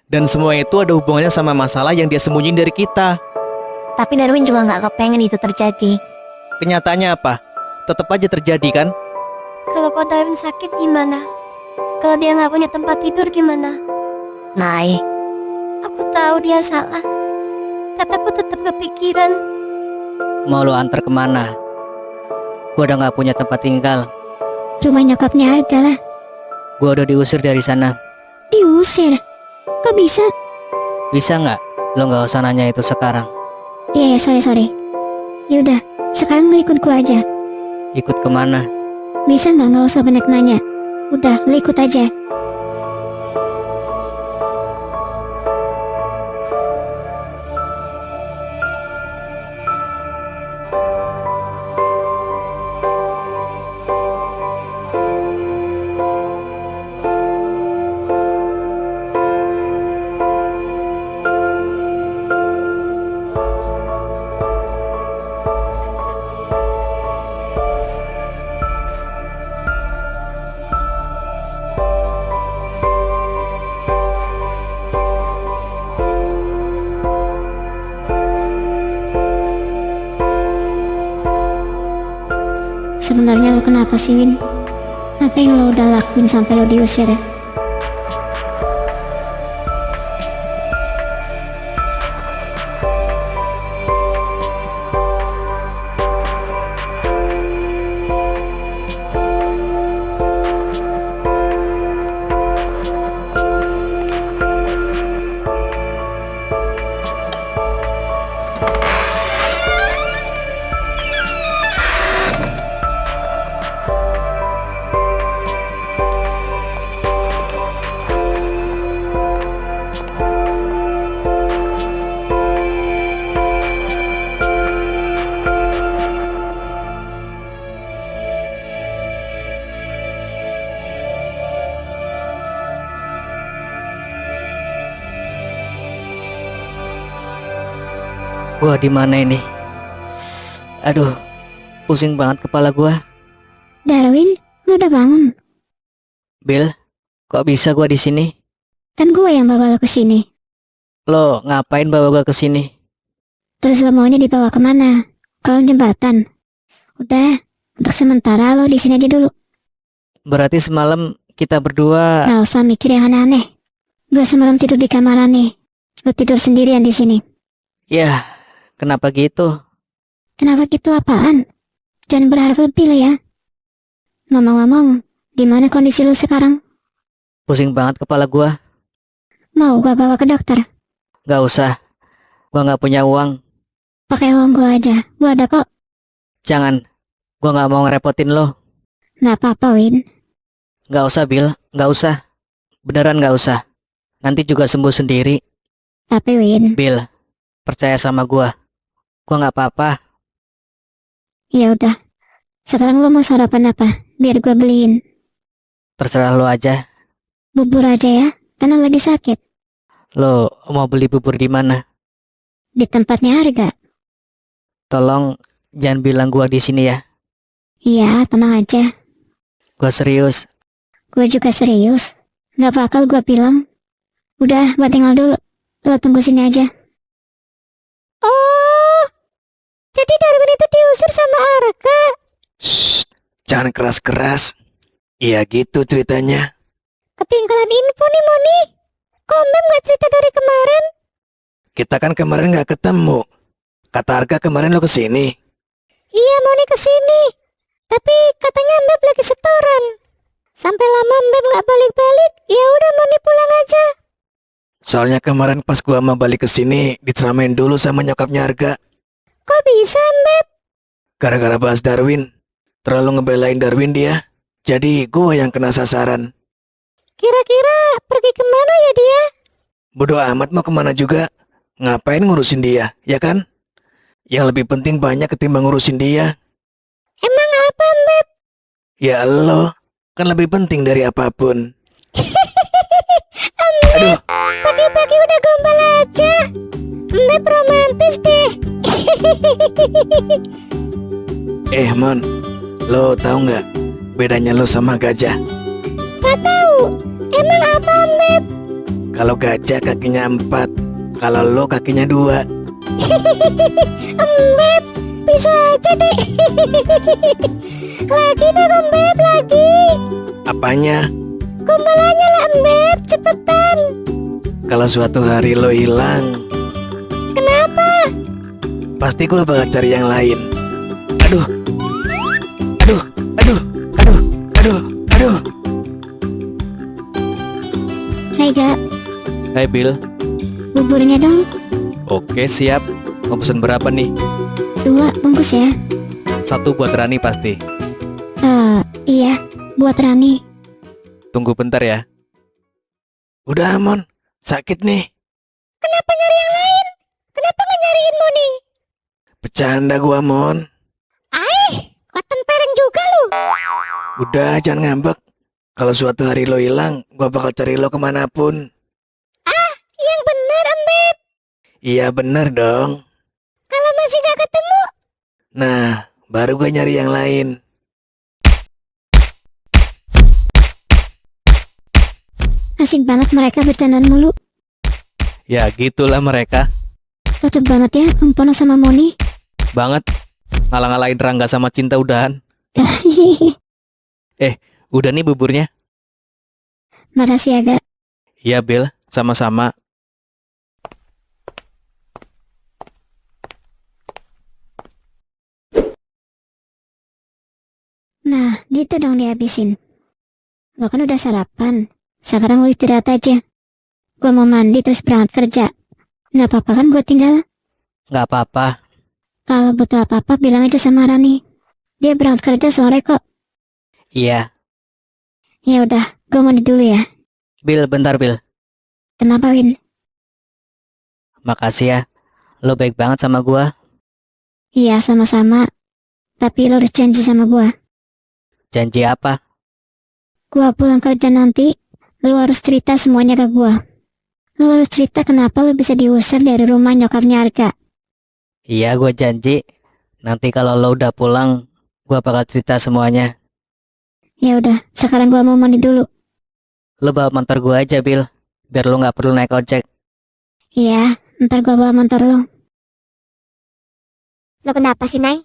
Dan semua itu ada hubungannya sama masalah yang dia sembunyiin dari kita. Tapi Darwin juga nggak kepengen itu terjadi. Kenyataannya apa? Tetap aja terjadi kan? Kalau kok Darwin sakit gimana? Kalau dia nggak punya tempat tidur gimana? Nay, Aku tahu dia salah, tapi aku tetap kepikiran. Mau lo antar kemana? Gua udah gak punya tempat tinggal. Rumah nyokapnya Arga lah. Gua udah diusir dari sana. Diusir? Kok bisa? Bisa gak? Lo gak usah nanya itu sekarang. Iya ya, sorry. Yaudah, sekarang lo ikut gua aja. Ikut kemana? Bisa nggak usah banyak nanya. Udah, lo ikut aja. Sebenarnya lo kenapa sih, Win? Apa yang lo udah lakuin sampai lo diusir ya? Gua di mana ini? Aduh, pusing banget kepala gua. Darwin, lo udah bangun? Bill, kok bisa gua di sini? Kan gue yang bawa lo ke sini. Lo ngapain bawa gua ke sini? Terus lo maunya dibawa kemana? Kolong jembatan? Udah, untuk sementara lo di sini aja dulu. Berarti semalam kita berdua. Nggak usah mikir yang aneh-aneh. Gue semalam tidur di kamar aneh. Lo tidur sendirian di sini. Ya, kenapa gitu? Kenapa gitu apaan? Jangan berharap lebih lo ya. Ngomong-ngomong, gimana kondisi lo sekarang? Pusing banget kepala gua. Mau gue bawa ke dokter? Gak usah. Gua gak punya uang. Pakai uang gue aja. Gue ada kok. Jangan. Gua gak mau ngerepotin lo. Nggak apa-apa, Win. Gak usah, Bill. Gak usah. Beneran gak usah. Nanti juga sembuh sendiri. Tapi Win, Bill, percaya sama gua. Gua gak apa-apa. ya udah. Sekarang lo mau sarapan apa? Biar gue beliin. Terserah lo aja. Bubur aja ya, karena lagi sakit. Lo mau beli bubur di mana? Di tempatnya Harga. Tolong jangan bilang gua di sini ya. Iya, tenang aja. Gua serius. Gue juga serius. Gak bakal gue bilang. Udah, gue tinggal dulu. Lo tunggu sini aja. Oh, jadi Darwin itu diusir sama Arga. Shh, jangan keras-keras. Iya gitu ceritanya. Ketinggalan info nih, Moni. Kok Mem gak cerita dari kemarin? Kita kan kemarin nggak ketemu. Kata Arga kemarin lo kesini. Iya, Moni kesini. Tapi katanya Mem lagi setoran. Sampai lama Mem gak balik-balik. Ya udah, Moni pulang aja. Soalnya kemarin pas gua mau balik kesini diceramain dulu sama nyokapnya Arga. Kok bisa, Mem? Gara-gara bahas Darwin. Terlalu ngebelain Darwin dia. Jadi gua yang kena sasaran. Kira-kira pergi kemana ya dia? Bodoh amat mau kemana juga. Ngapain ngurusin dia, ya kan? Yang lebih penting banyak ketimbang ngurusin dia. Emang apa, Mem? Ya lo, kan lebih penting dari apapun. Aduh, Pagi-pagi udah gombal aja. Mem romantis deh. Mon, lo tahu nggak bedanya lo sama gajah? Gak tahu. Emang apa, Mem? Kalau gajah kakinya 4, kalau lo kakinya 2. Embeb, bisa aja deh. Lagi dong Embeb, lagi. Apanya? Gombalannya lah Embeb, cepetan. Kalau suatu hari lo hilang, Kenapa? pasti gue bakal cari yang lain. Aduh. Aduh, aduh, aduh, aduh, aduh. Hai Gak, Hai Bill. buburnya dong. Oke, siap. Mau pesen berapa nih? 2 bungkus ya. 1 buat Rani pasti. Iya, buat Rani. Tunggu bentar ya. Udah Amon, sakit nih. Kenapa nyari yang lain? Kenapa nggak nyariin Moni? Bercanda gua Mon. Kok tempereng juga lu? Udah jangan ngambek. Kalau suatu hari lo hilang, gua bakal cari lo kemanapun. Yang bener Embeb. Iya bener dong. Kalau masih nggak ketemu, Nah, baru gue nyari yang lain. asik banget mereka bercandaan mulu. Ya gitulah mereka. Cocok banget ya Empono sama Moni. Banget. Ngalang-ngalain Rangga sama Cinta udahan. Udah nih buburnya. Makasih ya Gak. Iya Bill, sama-sama. Nah, gitu dong dihabisin. Lo kan udah sarapan. Sekarang lo istirahat aja. Gua mau mandi terus berangkat kerja. Nggak apa-apa kan gue tinggal? Nggak apa-apa. Kalau butuh apa-apa bilang aja sama Rani. Dia berangkat kerja sore kok. Iya. Ya udah, gue mandi dulu ya. Bill, bentar Bill. Kenapa Win? Makasih ya. Lo baik banget sama gua. Iya sama-sama. Tapi lo harus janji sama gue. Janji apa? Gua pulang kerja nanti, lo harus cerita semuanya ke gue. Lo harus cerita kenapa lo bisa diusir dari rumah nyokapnya Arga. Iya, gua janji. Nanti kalau lo udah pulang, gua bakal cerita semuanya. Ya udah, sekarang gua mau mandi dulu. Lo bawa motor gua aja Bill, biar lo nggak perlu naik ojek. Iya, ntar gua bawa motor lo. Lo kenapa sih, Nay?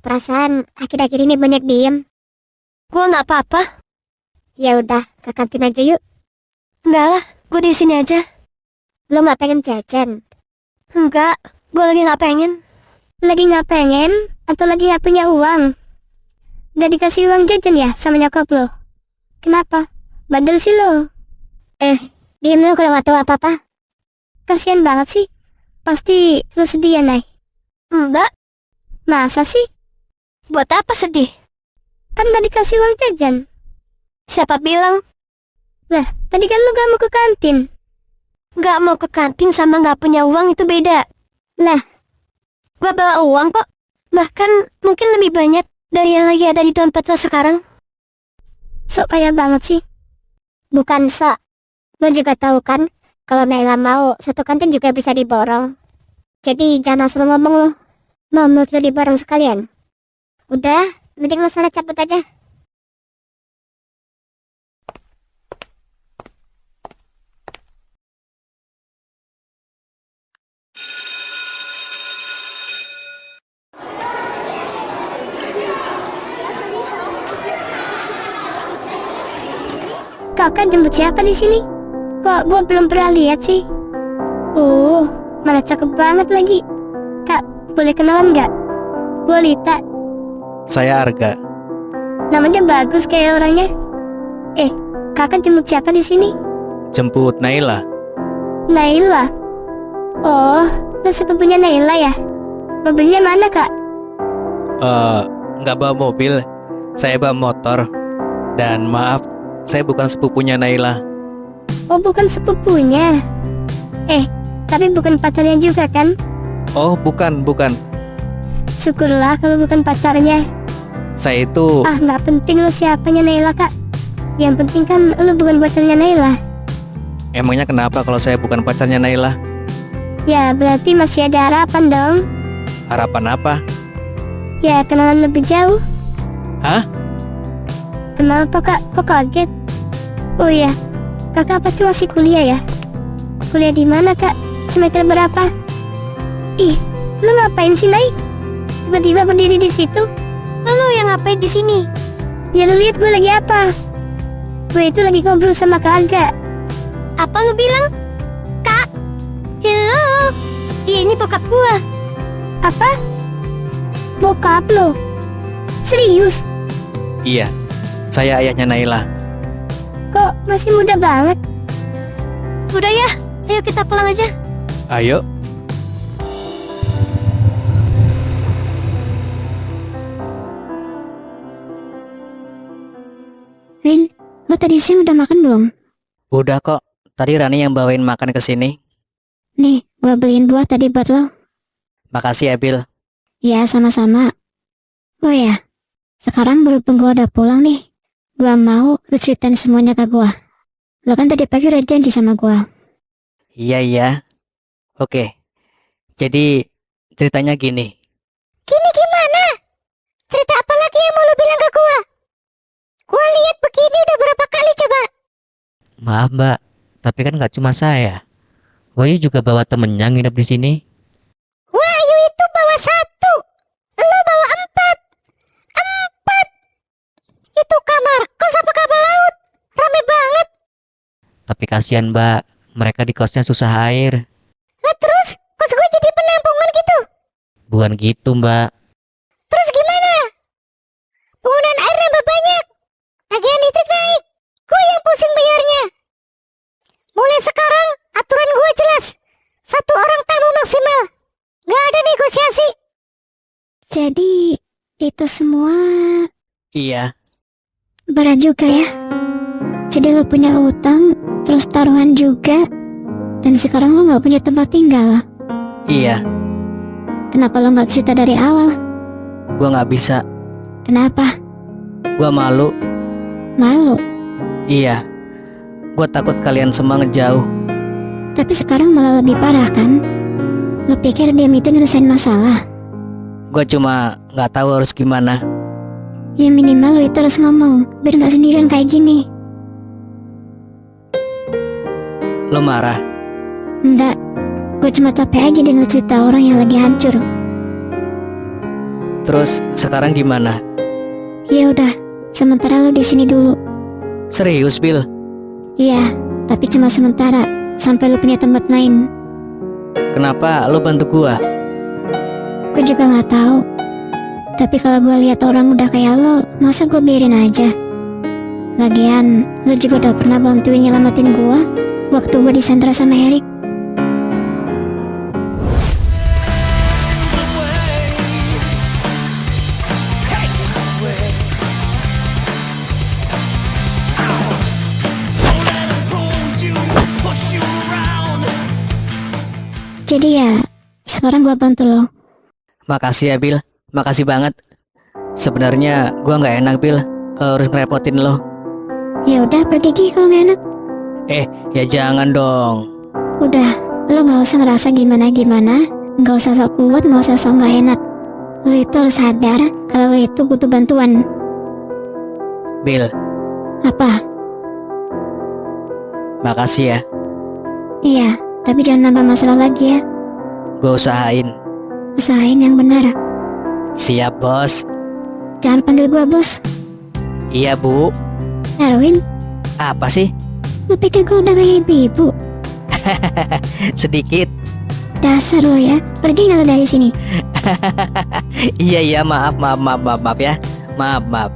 Perasaan akhir-akhir ini banyak diem. Gua nggak apa-apa. Ya udah, ke kantin aja yuk. Enggak lah, gua di sini aja. Lo nggak pengen jajan? Enggak, gua lagi nggak pengen. Lagi nggak pengen? Atau lagi nggak punya uang? Udah dikasih uang jajan ya sama nyokap lo? Kenapa? Bandel sih lo. Diem lo kalau nggak tahu apa-apa. Kasian banget sih. Pasti lo sedih ya, Nay? Enggak, Masa sih? buat apa sedih? Kan tadi kasih uang jajan. Siapa bilang? Lah, tadi kan lo gak mau ke kantin. Nggak mau ke kantin sama nggak punya uang itu beda. Lah, Gua bawa uang kok. Bahkan mungkin lebih banyak dari yang lagi ada di dompet lo sekarang. sok kaya banget sih. Bukan sok. Lo juga tahu kan, kalau Naila mau, satu kantin juga bisa diborong. Jadi jangan asal ngomong lo. Mau menurut lo diborong sekalian? Udah, mending lo sana cabut aja. Kakak jemput siapa di sini? Kok gua belum pernah lihat sih? Malah cakep banget lagi. Kak, boleh kenalan nggak? Gua Lita. Saya Arga. Namanya bagus kayak orangnya. Kakak jemput siapa di sini? Jemput Naila. Naila. Oh, lo sepupunya Naila ya? Mobilnya mana, Kak? Nggak bawa mobil. Saya bawa motor. Dan maaf, saya bukan sepupunya Naila. Oh, bukan sepupunya. Tapi bukan pacarnya juga kan? Oh, bukan. Syukurlah kalau bukan pacarnya. Saya itu... Nggak penting lo siapanya Naila, Kak. Yang penting kan lo bukan pacarnya Naila. Emangnya kenapa kalau saya bukan pacarnya Naila? Ya, berarti masih ada harapan dong. Harapan apa? Ya, kenalan lebih jauh. Hah? Kenapa, Kak? Kok kaget? Oh iya, Kakak pasti masih kuliah ya? Kuliah di mana, Kak? Semester berapa? Ih, lu ngapain sih, Nay? Tiba-tiba berdiri di situ. Lu yang ngapain di sini? Ya lu lihat gue lagi apa? Gue itu lagi ngobrol sama Kak Aga. Apa lu bilang? Kak? Hello? Iya, ini bokap gua. Apa? Bokap lo? Serius? Iya, saya ayahnya Naila. Kok masih muda banget? Udah ya, ayo kita pulang aja. Ayo. Win, lo tadi siang udah makan belum? Udah kok. Tadi Rani yang bawain makan ke sini. Nih, gue beliin buah tadi buat lo. Makasih ya, Bil. Ya, sama-sama. Oh ya, sekarang berhubung gue udah pulang nih, gue mau lu ceritain semuanya ke gue. Lo kan tadi pagi udah janji sama gue. Iya. Oke. Jadi ceritanya gini. Gini gimana? Cerita apa lagi yang mau lo bilang ke gue? Gue lihat begini udah berapa kali coba. Maaf mbak, tapi kan nggak cuma saya. Wahyu juga bawa temennya nginep di sini. Wahyu itu bawa 1, lo bawa 4. 4. Itu kamar kos apa kamar laut? Rame banget. Tapi kasihan mbak, mereka di kosnya susah air. Lah terus kos gue jadi penampungan gitu? Bukan gitu mbak. Terus gimana? Penggunaan air nambah banyak. Tagihan listrik naik. Gue yang pusing bayarnya. Mulai sekarang aturan gue jelas. 1 orang tamu maksimal. Gak ada negosiasi. Jadi itu semua Iya. berat juga ya. Jadi lo punya utang, terus taruhan juga, dan sekarang lo gak punya tempat tinggal. Iya. Kenapa lo gak cerita dari awal? Gua nggak bisa. Kenapa? Gua malu. Malu. Iya. Gua takut kalian semua ngejauh. Tapi sekarang malah lebih parah kan? Lo pikir diam itu nyelesain masalah? Gua cuma nggak tahu harus gimana. Ya minimal lo itu harus ngomong, biar gak sendirian kayak gini. Lo marah? Enggak, gue cuma capek aja denger cerita orang yang lagi hancur. Terus sekarang gimana? Ya udah, sementara lo di sini dulu. Serius, Bil? Iya, tapi cuma sementara, sampai lo punya tempat lain. Kenapa lo bantu gua? Gue juga nggak tahu. Tapi kalau gue lihat orang udah kayak lo, masa gue biarin aja? Lagian, lo juga udah pernah bantuin nyelamatin gue waktu gue disandra sama Erik. Jadi ya, sekarang gue bantu lo. Makasih ya, Bil. Makasih banget. Sebenarnya gua nggak enak, Bil, kalau harus ngerepotin lo. Ya udah pergi Ki kalau nggak enak. Ya jangan dong. Udah, lo nggak usah ngerasa gimana-gimana, nggak usah sok kuat, nggak usah sok nggak enak. Lo itu harus sadar kalau lo itu butuh bantuan. Bil, Apa? makasih ya. Iya, tapi jangan nambah masalah lagi ya. Gua usahain. Usahain yang benar. Siap, Bos. Jangan panggil gua bos. Iya, Bu. Erwin, Apa sih? lo pikir gua udah kayak ibu-ibu? Sedikit. Dasar lo ya, pergi nggak lo dari sini? Iya, maaf ya. Maaf.